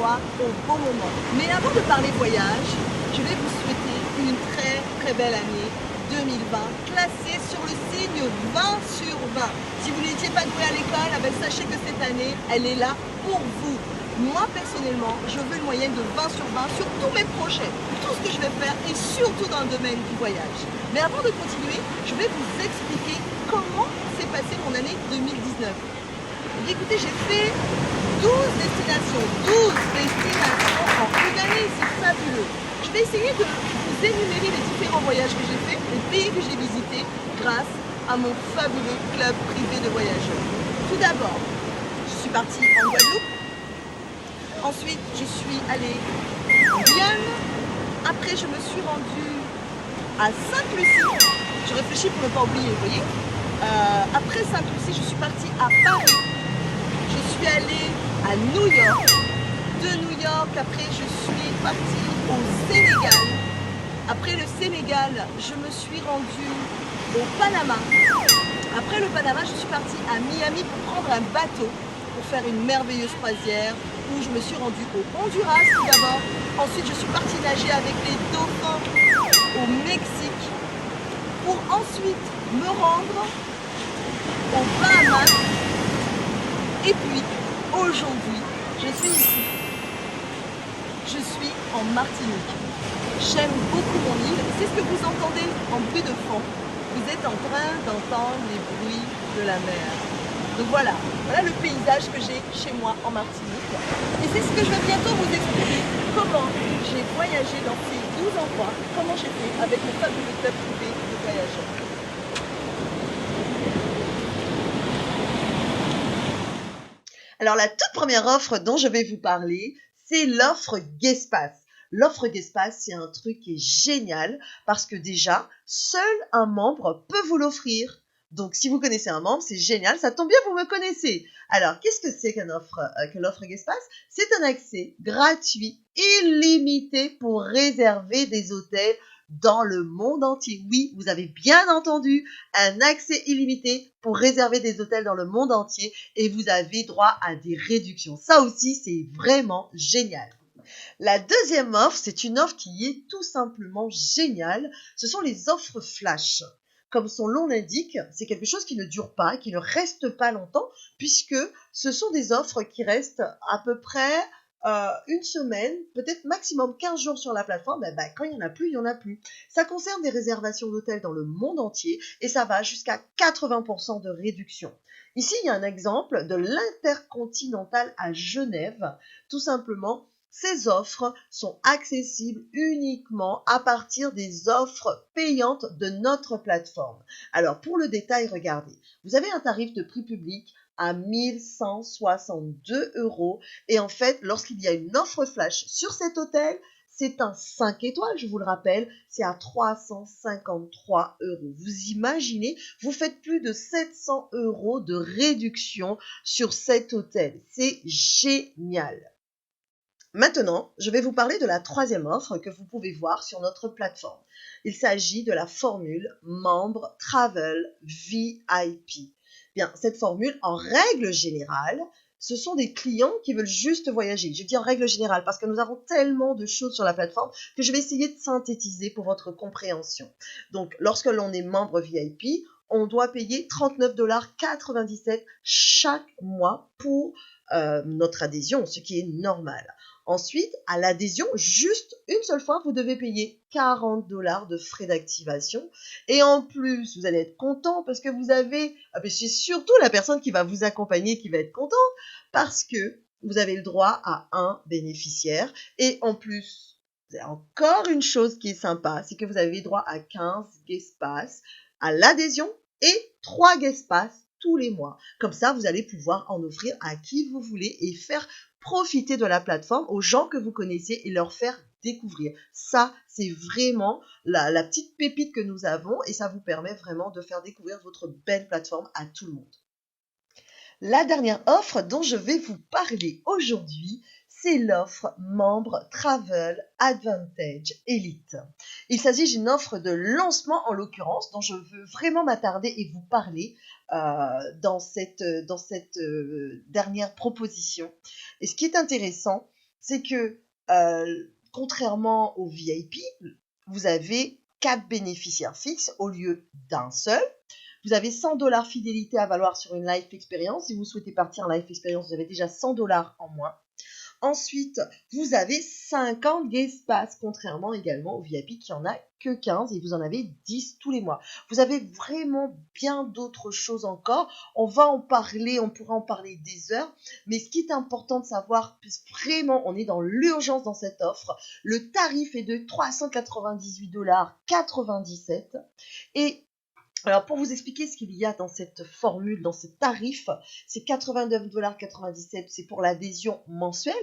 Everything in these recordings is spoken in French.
endroit au bon moment. Mais avant de parler voyage, je vais vous souhaiter une très très belle année 2020, classée sur le signe 20 sur 20. Si vous n'étiez pas doué à l'école, sachez que cette année, elle est là pour vous. Moi, personnellement, je veux une moyenne de 20 sur 20 sur tous mes projets, tout ce que je vais faire et surtout dans le domaine du voyage. Mais avant de continuer, je vais vous expliquer comment s'est passée mon année 2019. Écoutez, j'ai fait 12 destinations en une année, c'est fabuleux. Je vais essayer de vous énumérer les différents voyages que j'ai faits, les pays que j'ai visités grâce à mon fabuleux club privé de voyageurs. Tout d'abord, je suis partie en Guadeloupe. Ensuite, je suis allée en Guyane. Après, je me suis rendue à Sainte-Lucie. Je réfléchis pour ne pas oublier, vous voyez. Après Sainte-Lucie, je suis partie à Paris. Je suis allée à New York. De New York, après, je suis partie au Sénégal. Après le Sénégal, je me suis rendue au Panama. Après le Panama, je suis partie à Miami pour prendre un bateau pour faire une merveilleuse croisière où je me suis rendue au Honduras tout d'abord. Ensuite, je suis partie nager avec les dauphins au Mexique pour ensuite me rendre aux Bahamas. Et puis, aujourd'hui, je suis ici. Je suis en Martinique. J'aime beaucoup mon île. C'est ce que vous entendez en bruit de fond. Vous êtes en train d'entendre les bruits de la mer. Donc voilà le paysage que j'ai chez moi en Martinique. Et c'est ce que je vais bientôt vous expliquer. Comment j'ai voyagé dans ces 12 endroits. Comment j'ai fait avec le fabuleux club privé de voyageurs. Alors la toute première offre dont je vais vous parler, c'est l'offre Guestpass. L'offre Guestpass, c'est un truc qui est génial parce que déjà, seul un membre peut vous l'offrir. Donc si vous connaissez un membre, c'est génial, ça tombe bien, vous me connaissez. Alors qu'est-ce que c'est que l'offre Guestpass? C'est un accès gratuit, illimité pour réserver des hôtels dans le monde entier. Oui, vous avez bien entendu, un accès illimité pour réserver des hôtels dans le monde entier et vous avez droit à des réductions. Ça aussi, c'est vraiment génial. La deuxième offre, c'est une offre qui est tout simplement géniale. Ce sont les offres flash. Comme son nom l'indique, c'est quelque chose qui ne dure pas, qui ne reste pas longtemps, puisque ce sont des offres qui restent à peu près une semaine, peut-être maximum 15 jours sur la plateforme. Quand il n'y en a plus, il n'y en a plus. Ça concerne des réservations d'hôtels dans le monde entier et ça va jusqu'à 80% de réduction. Ici, il y a un exemple de l'Intercontinental à Genève. Tout simplement, ces offres sont accessibles uniquement à partir des offres payantes de notre plateforme. Alors, pour le détail, regardez. Vous avez un tarif de prix public à 1162 € et en fait, lorsqu'il y a une offre flash sur cet hôtel, c'est un 5 étoiles, je vous le rappelle, c'est à 353 €. Vous imaginez, vous faites plus de 700 € de réduction sur cet hôtel. C'est génial. Maintenant, je vais vous parler de la troisième offre que vous pouvez voir sur notre plateforme. Il s'agit de la formule membre Travel VIP. Bien, cette formule, en règle générale, ce sont des clients qui veulent juste voyager. Je dis en règle générale parce que nous avons tellement de choses sur la plateforme que je vais essayer de synthétiser pour votre compréhension. Donc, lorsque l'on est membre VIP, on doit payer 39,97 $ chaque mois pour notre adhésion, ce qui est normal. Ensuite, à l'adhésion, juste une seule fois, vous devez payer 40 $ de frais d'activation. Et en plus, vous allez être content parce que vous avez... c'est surtout la personne qui va vous accompagner qui va être contente parce que vous avez le droit à un bénéficiaire. Et en plus, vous avez encore une chose qui est sympa, c'est que vous avez droit à 15 guest pass à l'adhésion et 3 guest pass tous les mois. Comme ça, vous allez pouvoir en offrir à qui vous voulez et faire profiter de la plateforme aux gens que vous connaissez et leur faire découvrir. Ça, c'est vraiment la petite pépite que nous avons et ça vous permet vraiment de faire découvrir votre belle plateforme à tout le monde. La dernière offre dont je vais vous parler aujourd'hui, c'est l'offre membre Travel Advantage Elite. Il s'agit d'une offre de lancement en l'occurrence dont je veux vraiment m'attarder et vous parler dans cette dernière proposition. Et ce qui est intéressant, c'est que, contrairement au VIP, vous avez 4 bénéficiaires fixes au lieu d'un seul. Vous avez 100 $ fidélité à valoir sur une life expérience. Si vous souhaitez partir en life expérience, vous avez déjà 100 $ en moins. Ensuite, vous avez 50 guest pass, contrairement également au VIP qui en a que 15 et vous en avez 10 tous les mois. Vous avez vraiment bien d'autres choses encore. On va en parler, on pourra en parler des heures. Mais ce qui est important de savoir, puisque vraiment on est dans l'urgence dans cette offre, le tarif est de 398,97 $. Et alors, pour vous expliquer ce qu'il y a dans cette formule, dans ce tarif, c'est 89,97 $, c'est pour l'adhésion mensuelle.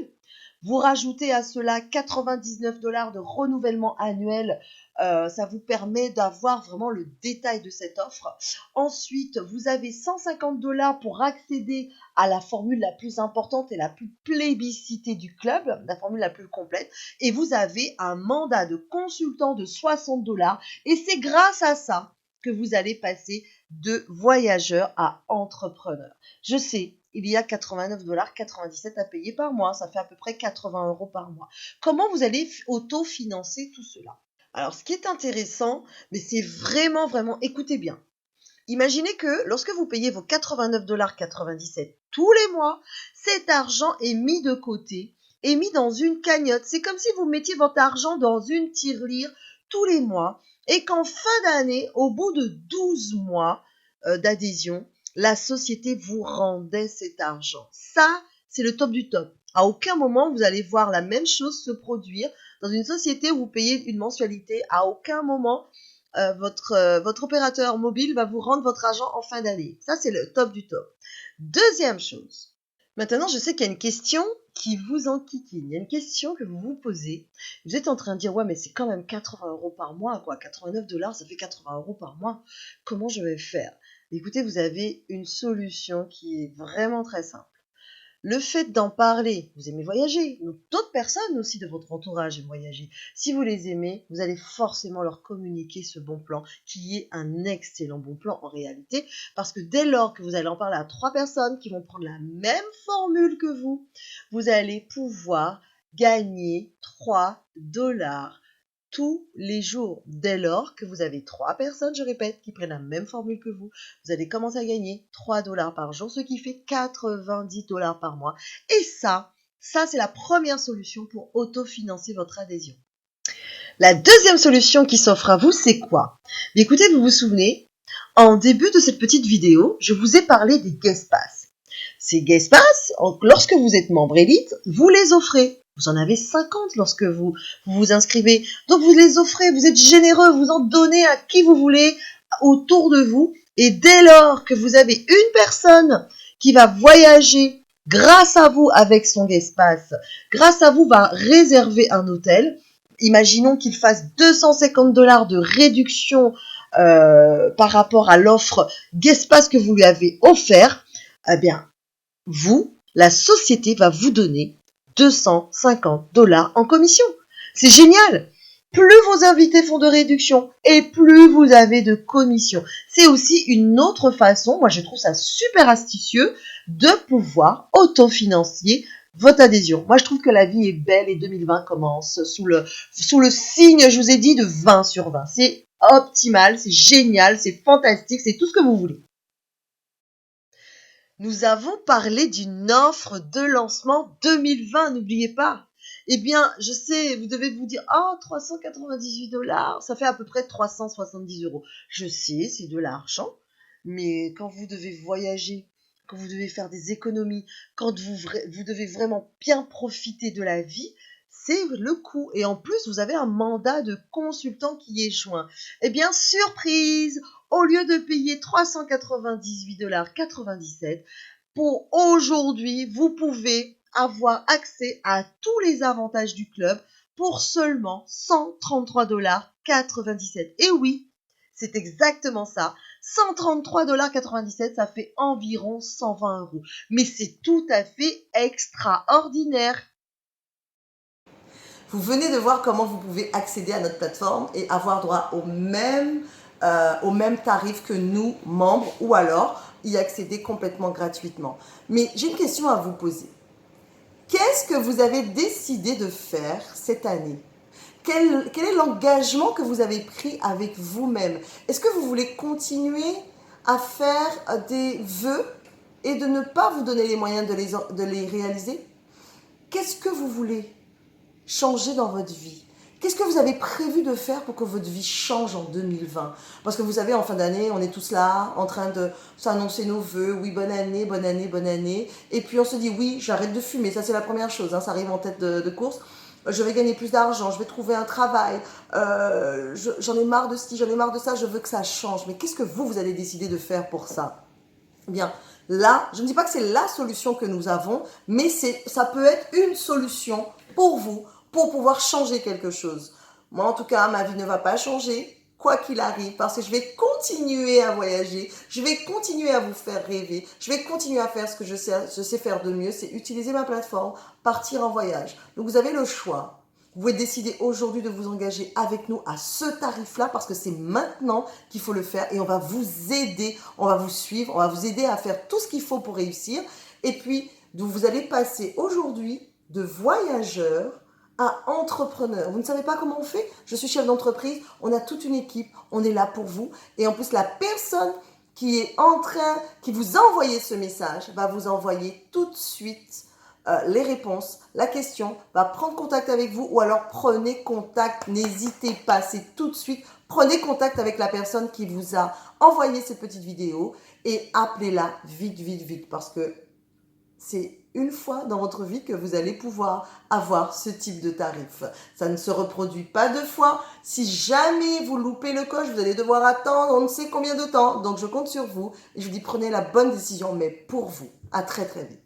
Vous rajoutez à cela 99 $ de renouvellement annuel. Ça vous permet d'avoir vraiment le détail de cette offre. Ensuite, vous avez 150 $ pour accéder à la formule la plus importante et la plus plébiscitée du club, la formule la plus complète. Et vous avez un mandat de consultant de 60 $. Et c'est grâce à ça que vous allez passer de voyageur à entrepreneur. Je sais, il y a 89,97 $ à payer par mois, ça fait à peu près 80 € par mois. Comment vous allez auto-financer tout cela? Alors, ce qui est intéressant, mais c'est vraiment, écoutez bien. Imaginez que lorsque vous payez vos 89,97 $ tous les mois, cet argent est mis de côté, est mis dans une cagnotte. C'est comme si vous mettiez votre argent dans une tirelire tous les mois et qu'en fin d'année, au bout de 12 mois d'adhésion, la société vous rendait cet argent. Ça, c'est le top du top. À aucun moment, vous allez voir la même chose se produire dans une société où vous payez une mensualité. À aucun moment, votre opérateur mobile va vous rendre votre argent en fin d'année. Ça, c'est le top du top. Deuxième chose. Maintenant, je sais qu'il y a une question qui vous enquiquine. Il y a une question que vous vous posez. Vous êtes en train de dire, ouais, mais c'est quand même 80 € par mois, quoi. 89 $, ça fait 80 € par mois. Comment je vais faire? Écoutez, vous avez une solution qui est vraiment très simple. Le fait d'en parler, vous aimez voyager, d'autres personnes aussi de votre entourage aiment voyager. Si vous les aimez, vous allez forcément leur communiquer ce bon plan, qui est un excellent bon plan en réalité, parce que dès lors que vous allez en parler à 3 personnes qui vont prendre la même formule que vous allez pouvoir gagner 3 $ tous les jours. Dès lors que vous avez 3 personnes, je répète, qui prennent la même formule que vous allez commencer à gagner 3 $ par jour, ce qui fait 90 $ par mois. Et ça c'est la première solution pour autofinancer votre adhésion. La deuxième solution qui s'offre à vous, c'est quoi? Écoutez, vous vous souvenez, en début de cette petite vidéo, je vous ai parlé des guest pass. Ces guest pass, lorsque vous êtes membre élite, vous les offrez. Vous en avez 50 lorsque vous vous inscrivez. Donc vous les offrez, vous êtes généreux, vous en donnez à qui vous voulez autour de vous. Et dès lors que vous avez une personne qui va voyager grâce à vous avec son guest pass, grâce à vous va réserver un hôtel, imaginons qu'il fasse 250 $ de réduction par rapport à l'offre guest pass que vous lui avez offert, eh bien, la société va vous donner 250 $ en commission. C'est génial! Plus vos invités font de réduction et plus vous avez de commission. C'est aussi une autre façon, moi je trouve ça super astucieux, de pouvoir autofinancer votre adhésion. Moi je trouve que la vie est belle et 2020 commence sous le signe, je vous ai dit, de 20 sur 20. C'est optimal, c'est génial, c'est fantastique, c'est tout ce que vous voulez. Nous avons parlé d'une offre de lancement 2020, n'oubliez pas. Eh bien, je sais, vous devez vous dire, 398 $, ça fait à peu près 370 €. Je sais, c'est de l'argent, mais quand vous devez voyager, quand vous devez faire des économies, quand vous devez vraiment bien profiter de la vie, c'est le coût. Et en plus, vous avez un mandat de consultant qui est joint. Eh bien, surprise! Au lieu de payer 398,97 $, pour aujourd'hui, vous pouvez avoir accès à tous les avantages du club pour seulement 133,97 $. Et oui, c'est exactement ça. 133,97 $, ça fait environ 120 €. Mais c'est tout à fait extraordinaire. Vous venez de voir comment vous pouvez accéder à notre plateforme et avoir droit au même tarif que nous, membres, ou alors y accéder complètement gratuitement. Mais j'ai une question à vous poser. Qu'est-ce que vous avez décidé de faire cette année? Quel est l'engagement que vous avez pris avec vous-même? Est-ce que vous voulez continuer à faire des vœux et de ne pas vous donner les moyens de les réaliser? Qu'est-ce que vous voulez changer dans votre vie? Qu'est-ce que vous avez prévu de faire pour que votre vie change en 2020? Parce que vous savez, en fin d'année, on est tous là, en train de s'annoncer nos vœux. Oui, bonne année, bonne année, bonne année. Et puis on se dit, oui, j'arrête de fumer. Ça, c'est la première chose. Hein, ça arrive en tête de course. Je vais gagner plus d'argent, je vais trouver un travail. J'en ai marre de ci, j'en ai marre de ça. Je veux que ça change. Mais qu'est-ce que vous allez décider de faire pour ça? Bien, là, je ne dis pas que c'est la solution que nous avons, mais ça peut être une solution pour vous, pour pouvoir changer quelque chose. Moi, en tout cas, ma vie ne va pas changer, quoi qu'il arrive, parce que je vais continuer à voyager, je vais continuer à vous faire rêver, je vais continuer à faire ce que je sais faire de mieux, c'est utiliser ma plateforme, partir en voyage. Donc, vous avez le choix. Vous pouvez décider aujourd'hui de vous engager avec nous à ce tarif-là parce que c'est maintenant qu'il faut le faire et on va vous aider, on va vous suivre, on va vous aider à faire tout ce qu'il faut pour réussir. Et puis, vous allez passer aujourd'hui de voyageur à entrepreneur. Vous ne savez pas comment on fait? Je suis chef d'entreprise, on a toute une équipe, on est là pour vous. Et en plus, la personne qui est en train, qui vous a envoyé ce message, va vous envoyer tout de suite les réponses, la question, va prendre contact avec vous ou alors prenez contact, n'hésitez pas, c'est tout de suite, prenez contact avec la personne qui vous a envoyé cette petite vidéo et appelez-la vite, vite, vite parce que c'est une fois dans votre vie que vous allez pouvoir avoir ce type de tarif. Ça ne se reproduit pas deux fois. Si jamais vous loupez le coche, vous allez devoir attendre on ne sait combien de temps. Donc je compte sur vous et je vous dis prenez la bonne décision mais pour vous. À très très vite.